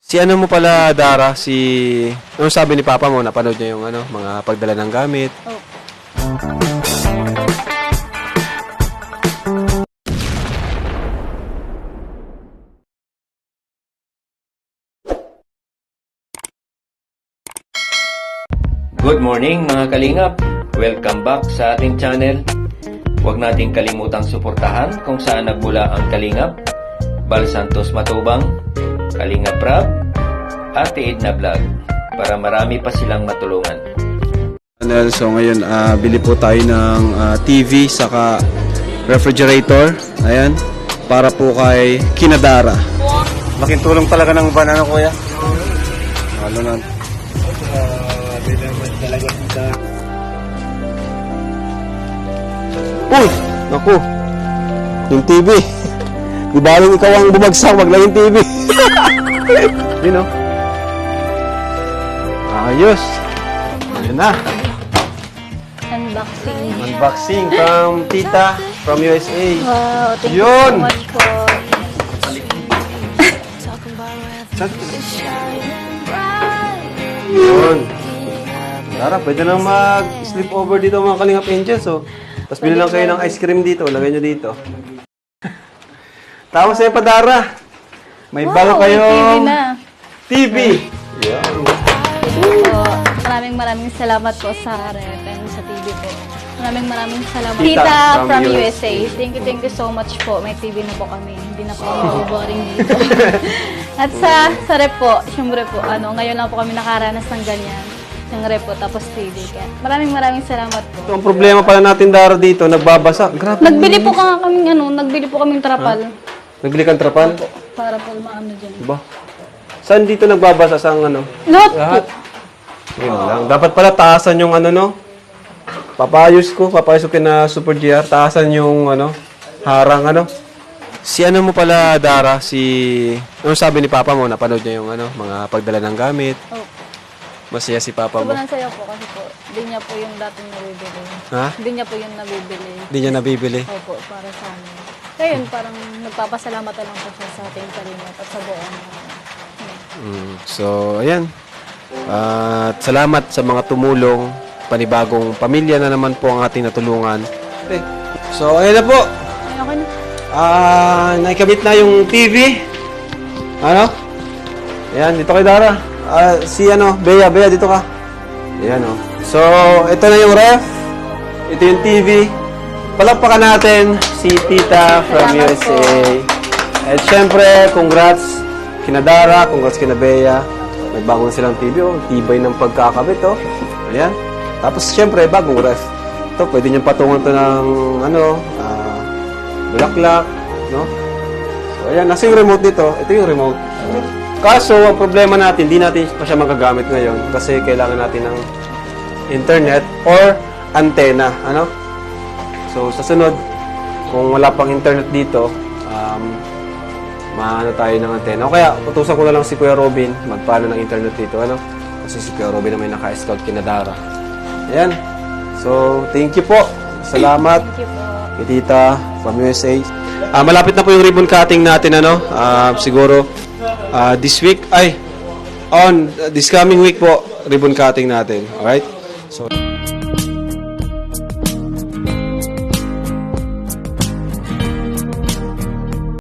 Si ano mo pala, Dara, ano sabi ni Papa mo, napanood niya yung mga pagdala ng gamit. Oh. Good morning mga kalingap! Welcome back sa ating channel. Huwag nating kalimutang suportahan kung saan nagmula ang Kalingap, Bal Santos Matubang, Kalingap Rab, Ate Edna Vlog para marami pa silang matulungan. So ngayon, bili po tayo ng TV saka refrigerator. Ayan, para po kay Kinadara. Laking tulong talaga ng van, kuya? Ano na? Uy! Naku! Yung TV! Di baling ikaw ang bumagsak, wag lang yung TV. Yun, oh. Ayos! Ayun na! Unboxing. Unboxing from Tita from USA. Wow, thank you Yun! so much po. Yun! Dara, pwede nang mag-sleep over dito mga Kalingap Angels, oh. Tapos bili lang kayo ng ice cream dito, lagay nyo dito. Tapos sa'yo pa, Dara. May bago Wow, may kayong TV na. TV. Yan. So, maraming salamat po sa rep and sa TV po. Maraming salamat. Tita Tita from from USA. USA. Thank you so much po. May TV na po kami. Hindi na po kami boring dito. At sa rep po, syempre po, ngayon lang po kami nakaranas ng ganyan. Ng rep po, tapos TV. Kaya maraming salamat po. Ito ang problema pala natin, Dara, dito. Nagbabasa. Grabe. Nagbili po kaming trapal. Nagbili kang trapal? Para po maano dyan. Diba? Saan dito nagbabasa sa Lahat Lahat? po. Yun lang. Dapat pala taasan yung Papayos ko kina Super GR. Taasan yung harang Si ano mo pala, Dara, ano sabi ni Papa mo, napanood niya yung mga pagdala ng gamit. Oh. Masaya si Papa mo. Sobrang saya po kasi po, di niya po yung dating nabibili. Ha? Di niya po yung nabibili. Hindi niya nabibili. Opo, para sa amin. Ngayon, parang nagpapasalamat na lang po siya sa ating Kalingap at sa buong. So, ayan. At salamat sa mga tumulong. Panibagong pamilya na naman po ang ating natulungan. Okay. So, ayan na po. Ay, okay na. Naikabit na yung TV. Ayan, dito kay Dara. Bea, dito ka. Ayan, oh. So, ito na yung ref. Ito yung TV. Palakpakan natin si Tita from Salamat USA. po. At syempre, congrats kina Dara, congrats kina Bea. Nagbago na silang TV, oh. Tibay ng pagkakabit, oh. Ayan. Tapos, syempre, bagong ref. Ito, pwede niyong patungan ito ng, bulaklak, no? So, ayan, nasa yung remote dito. Ito yung remote. Kaso, ang problema natin, di natin pa siya magagamit ngayon kasi kailangan natin ng internet or antena, So, sa sunod, kung wala pang internet dito, maano tayo ng antena. O kaya, utusan ko na lang si Kuya Robin magpaano ng internet dito, Kasi si Kuya Robin na may naka-scout kina Dara. Ayan. So, thank you po. Salamat. Thank you po. Kay Tita from USA. Malapit na po yung ribbon cutting natin, siguro this week, this coming week po, ribbon cutting natin. Alright? So,